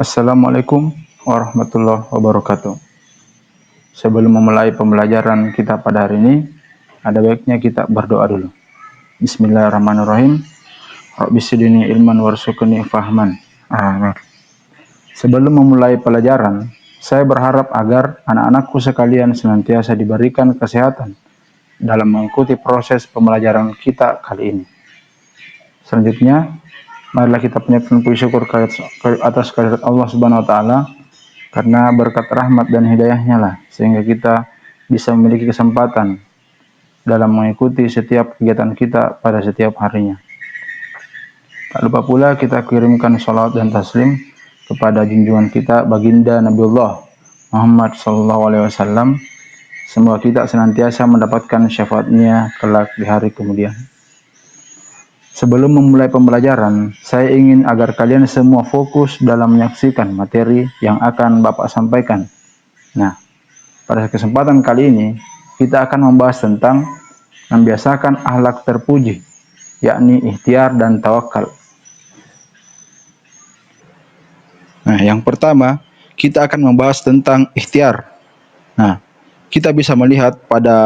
Assalamualaikum warahmatullahi wabarakatuh. Sebelum memulai pembelajaran kita pada hari ini, ada baiknya kita berdoa dulu. Bismillahirrahmanirrahim. Rabbi sidini ilman warzuqni fahman. Amin. Sebelum memulai pelajaran, saya berharap agar anak-anakku sekalian senantiasa diberikan kesehatan dalam mengikuti proses pembelajaran kita kali ini. Selanjutnya, marilah kita panjatkan puji syukur atas kehadirat Allah Subhanahu wa taala, karena berkat rahmat dan hidayahnya lah sehingga kita bisa memiliki kesempatan dalam mengikuti setiap kegiatan kita pada setiap harinya. Tak lupa pula kita kirimkan salawat dan taslim kepada junjungan kita baginda Nabiullah Muhammad SAW. Semoga kita senantiasa mendapatkan syafaatnya kelak di hari kemudian. Sebelum memulai pembelajaran, saya ingin agar kalian semua fokus dalam menyaksikan materi yang akan Bapak sampaikan. Nah, pada kesempatan kali ini, kita akan membahas tentang membiasakan akhlak terpuji, yakni ikhtiar dan tawakal. Nah, yang pertama, kita akan membahas tentang ikhtiar. Nah, kita bisa melihat pada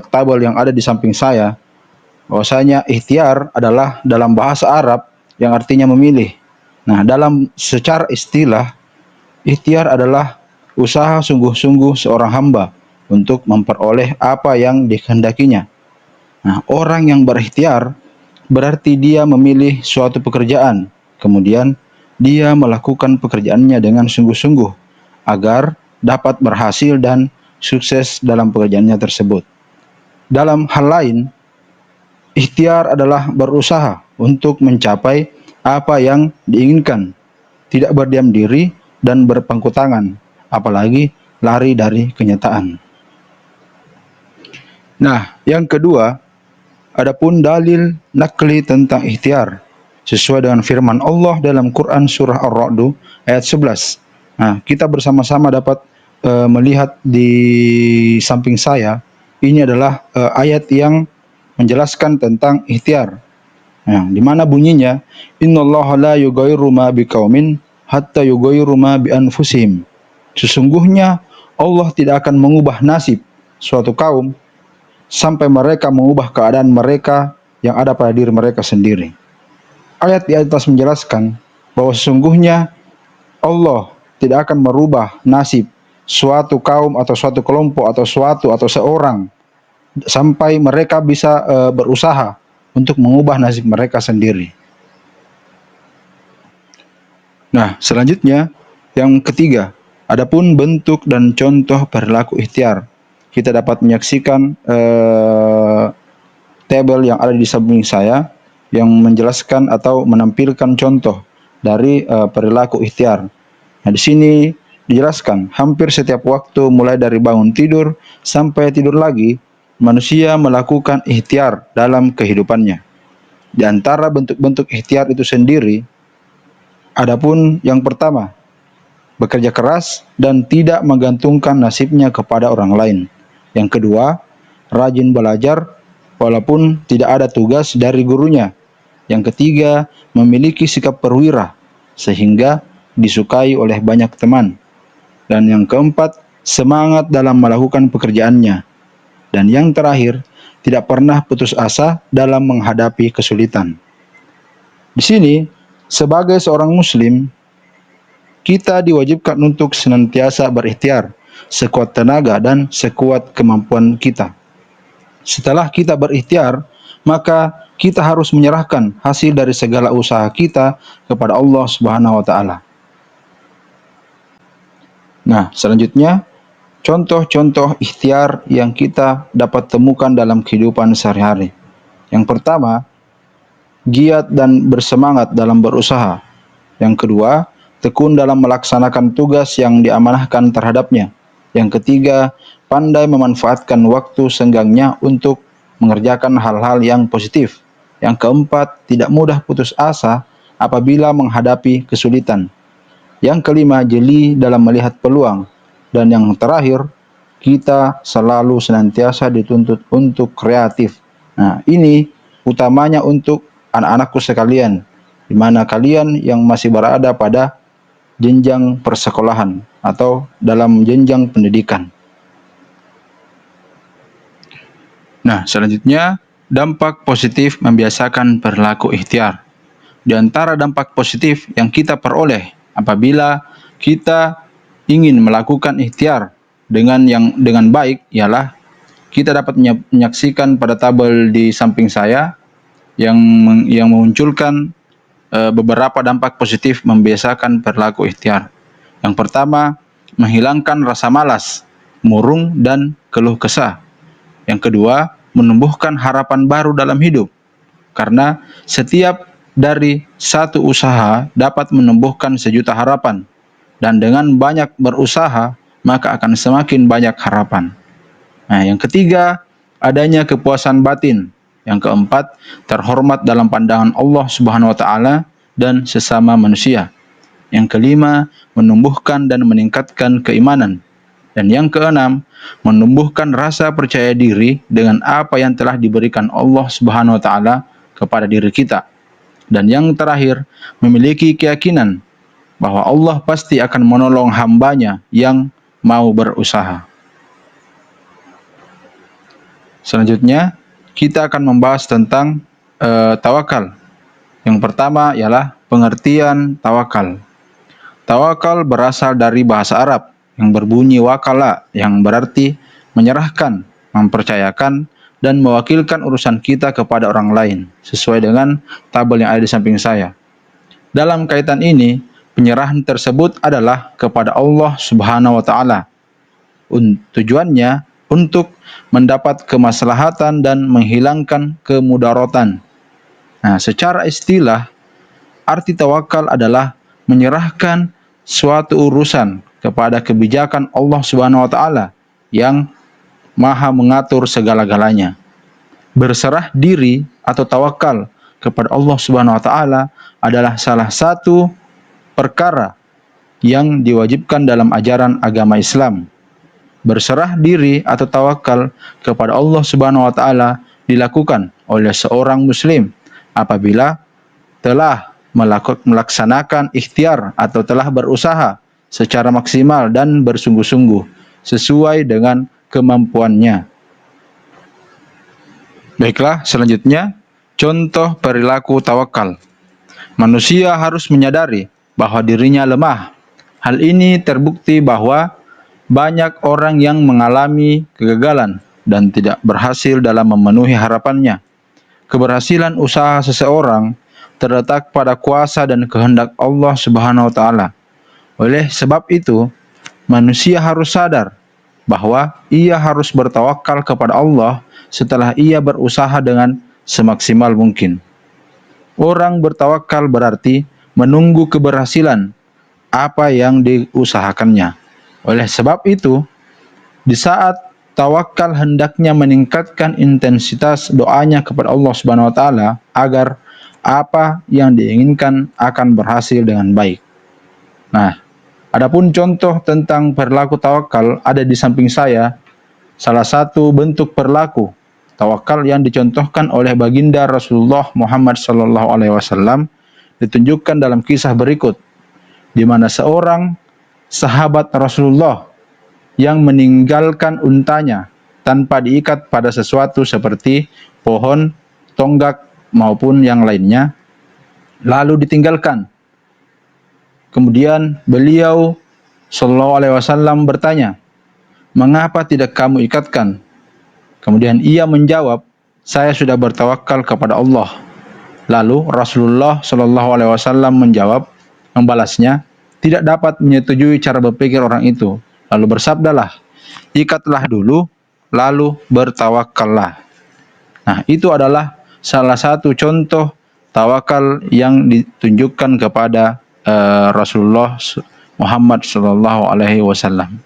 tabel yang ada di samping saya, bahwasanya ikhtiar adalah dalam bahasa Arab yang artinya memilih. Nah, dalam secara istilah, ikhtiar adalah usaha sungguh-sungguh seorang hamba untuk memperoleh apa yang dikehendakinya. Nah, orang yang berikhtiar berarti dia memilih suatu pekerjaan, kemudian dia melakukan pekerjaannya dengan sungguh-sungguh agar dapat berhasil dan sukses dalam pekerjaannya tersebut. Dalam hal lain, ikhtiar adalah berusaha untuk mencapai apa yang diinginkan, tidak berdiam diri dan berpangku tangan, apalagi lari dari kenyataan. Nah, yang kedua, adapun dalil nakli tentang ikhtiar sesuai dengan firman Allah dalam Quran surah Ar-Ra'd ayat 11. Nah, kita bersama-sama dapat melihat di samping saya, ini adalah ayat yang menjelaskan tentang ikhtiar. Nah, di mana bunyinya, innallaha la yughayyiru ma biqaumin hatta yughayyiru ma bi anfusihim. Sesungguhnya Allah tidak akan mengubah nasib suatu kaum sampai mereka mengubah keadaan mereka yang ada pada diri mereka sendiri. Ayat di atas menjelaskan bahwa sesungguhnya Allah tidak akan merubah nasib suatu kaum atau suatu kelompok atau suatu atau seorang sampai mereka bisa berusaha untuk mengubah nasib mereka sendiri. Nah, selanjutnya yang ketiga, adapun bentuk dan contoh perilaku ikhtiar. Kita dapat menyaksikan tabel yang ada di samping saya yang menjelaskan atau menampilkan contoh dari perilaku ikhtiar. Nah, di sini dijelaskan hampir setiap waktu mulai dari bangun tidur sampai tidur lagi, manusia melakukan ikhtiar dalam kehidupannya. Di antara bentuk-bentuk ikhtiar itu sendiri, adapun yang pertama, bekerja keras dan tidak menggantungkan nasibnya kepada orang lain. Yang kedua, rajin belajar walaupun tidak ada tugas dari gurunya. Yang ketiga, memiliki sikap perwira sehingga disukai oleh banyak teman. Dan yang keempat, semangat dalam melakukan pekerjaannya. Dan yang terakhir, tidak pernah putus asa dalam menghadapi kesulitan. Di sini, sebagai seorang muslim, kita diwajibkan untuk senantiasa berikhtiar sekuat tenaga dan sekuat kemampuan kita. Setelah kita berikhtiar, maka kita harus menyerahkan hasil dari segala usaha kita kepada Allah Subhanahu wa taala. Nah, selanjutnya contoh-contoh ikhtiar yang kita dapat temukan dalam kehidupan sehari-hari. Yang pertama, giat dan bersemangat dalam berusaha. Yang kedua, tekun dalam melaksanakan tugas yang diamanahkan terhadapnya. Yang ketiga, pandai memanfaatkan waktu senggangnya untuk mengerjakan hal-hal yang positif. Yang keempat, tidak mudah putus asa apabila menghadapi kesulitan. Yang kelima, jeli dalam melihat peluang. Dan yang terakhir, kita selalu senantiasa dituntut untuk kreatif. Nah, ini utamanya untuk anak-anakku sekalian, di mana kalian yang masih berada pada jenjang persekolahan atau dalam jenjang pendidikan. Nah, selanjutnya dampak positif membiasakan perilaku ikhtiar. Di antara dampak positif yang kita peroleh apabila kita ingin melakukan ikhtiar dengan baik ialah kita dapat menyaksikan pada tabel di samping saya yang memunculkan beberapa dampak positif membiasakan perilaku ikhtiar. Yang pertama, menghilangkan rasa malas, murung, dan keluh kesah. Yang kedua, menumbuhkan harapan baru dalam hidup. Karena setiap dari satu usaha dapat menumbuhkan sejuta harapan. Dan dengan banyak berusaha, maka akan semakin banyak harapan. Nah, yang ketiga, adanya kepuasan batin. Yang keempat, terhormat dalam pandangan Allah Subhanahu wa taala dan sesama manusia. Yang kelima, menumbuhkan dan meningkatkan keimanan. Dan yang keenam, menumbuhkan rasa percaya diri dengan apa yang telah diberikan Allah Subhanahu wa taala kepada diri kita. Dan yang terakhir, memiliki keyakinan bahwa Allah pasti akan menolong hambanya yang mau berusaha. Selanjutnya, kita akan membahas tentang tawakal. Yang pertama ialah pengertian tawakal. Tawakal berasal dari bahasa Arab yang berbunyi wakala, yang berarti menyerahkan, mempercayakan, dan mewakilkan urusan kita kepada orang lain, sesuai dengan tabel yang ada di samping saya. Dalam kaitan ini, penyerahan tersebut adalah kepada Allah Subhanahu wa taala. Tujuannya untuk mendapat kemaslahatan dan menghilangkan kemudaratan. Nah, secara istilah, arti tawakal adalah menyerahkan suatu urusan kepada kebijakan Allah Subhanahu wa taala yang Maha mengatur segala-galanya. Berserah diri atau tawakal kepada Allah Subhanahu wa taala adalah salah satu perkara yang diwajibkan dalam ajaran agama Islam. Berserah diri atau tawakal kepada Allah Subhanahu wa taala dilakukan oleh seorang muslim apabila telah melaksanakan ikhtiar atau telah berusaha secara maksimal dan bersungguh-sungguh sesuai dengan kemampuannya. Baiklah, selanjutnya contoh perilaku tawakal. Manusia harus menyadari bahwa dirinya lemah. Hal ini terbukti bahwa banyak orang yang mengalami kegagalan dan tidak berhasil dalam memenuhi harapannya. Keberhasilan usaha seseorang terletak pada kuasa dan kehendak Allah Subhanahu wa taala. Oleh sebab itu, manusia harus sadar bahwa ia harus bertawakal kepada Allah setelah ia berusaha dengan semaksimal mungkin. Orang bertawakal berarti menunggu keberhasilan apa yang diusahakannya. Oleh sebab itu, di saat tawakal hendaknya meningkatkan intensitas doanya kepada Allah Subhanahu wa taala agar apa yang diinginkan akan berhasil dengan baik. Nah, adapun contoh tentang perilaku tawakal ada di samping saya. Salah satu bentuk perilaku tawakal yang dicontohkan oleh baginda Rasulullah Muhammad SAW ditunjukkan dalam kisah berikut, di mana seorang sahabat Rasulullah yang meninggalkan untanya tanpa diikat pada sesuatu seperti pohon, tonggak, maupun yang lainnya, lalu ditinggalkan. Kemudian beliau Shallallahu Alaihi Wasallam bertanya, "Mengapa tidak kamu ikatkan?" Kemudian ia menjawab, "Saya sudah bertawakal kepada Allah." Lalu Rasulullah Shallallahu Alaihi Wasallam membalasnya, tidak dapat menyetujui cara berpikir orang itu. Lalu bersabdalah, "Ikatlah dulu, lalu bertawakallah." Nah, itu adalah salah satu contoh tawakal yang ditunjukkan kepada Rasulullah Muhammad Sallallahu Alaihi Wasallam.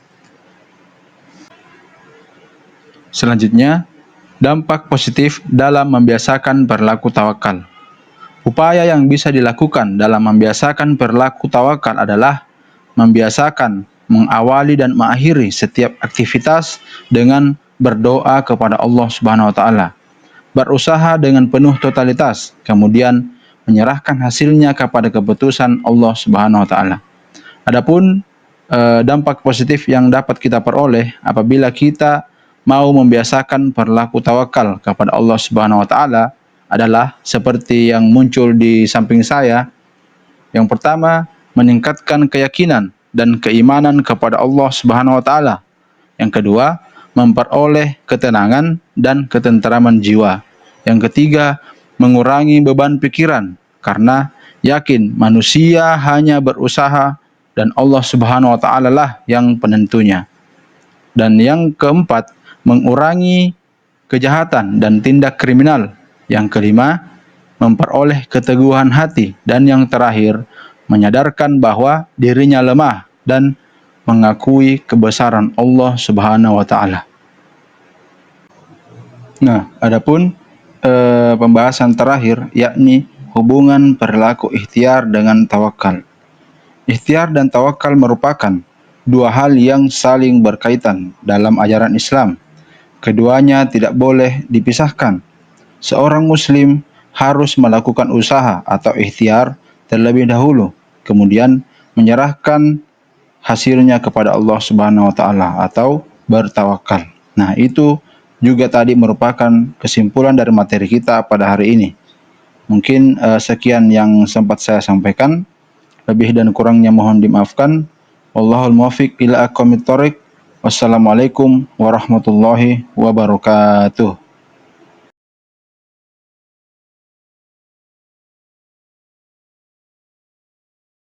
Selanjutnya, dampak positif dalam membiasakan perilaku tawakal. Upaya yang bisa dilakukan dalam membiasakan perilaku tawakal adalah membiasakan mengawali dan mengakhiri setiap aktivitas dengan berdoa kepada Allah Subhanahu wa taala. Berusaha dengan penuh totalitas, kemudian menyerahkan hasilnya kepada keputusan Allah Subhanahu wa taala. Adapun dampak positif yang dapat kita peroleh apabila kita mau membiasakan perilaku tawakal kepada Allah Subhanahu wa taala adalah seperti yang muncul di samping saya. Yang pertama, meningkatkan keyakinan dan keimanan kepada Allah Subhanahu wa taala. Yang kedua, memperoleh ketenangan dan ketenteraman jiwa. Yang ketiga, mengurangi beban pikiran karena yakin manusia hanya berusaha dan Allah Subhanahu wa taala lah yang penentunya. Dan yang keempat, mengurangi kejahatan dan tindak kriminal. Yang kelima, memperoleh keteguhan hati. Dan yang terakhir, menyadarkan bahwa dirinya lemah dan mengakui kebesaran Allah Subhanahu wa taala. Nah, adapun pembahasan terakhir yakni hubungan perilaku ikhtiar dengan tawakal. Ikhtiar dan tawakal merupakan dua hal yang saling berkaitan dalam ajaran Islam. Keduanya tidak boleh dipisahkan. Seorang muslim harus melakukan usaha atau ikhtiar terlebih dahulu, kemudian menyerahkan hasilnya kepada Allah Subhanahu wa taala atau bertawakal. Nah, itu juga tadi merupakan kesimpulan dari materi kita pada hari ini. Mungkin sekian yang sempat saya sampaikan. Lebih dan kurangnya mohon dimaafkan. Wallahul muwaffiq ila aqwamit thoriq. Wassalamualaikum warahmatullahi wabarakatuh.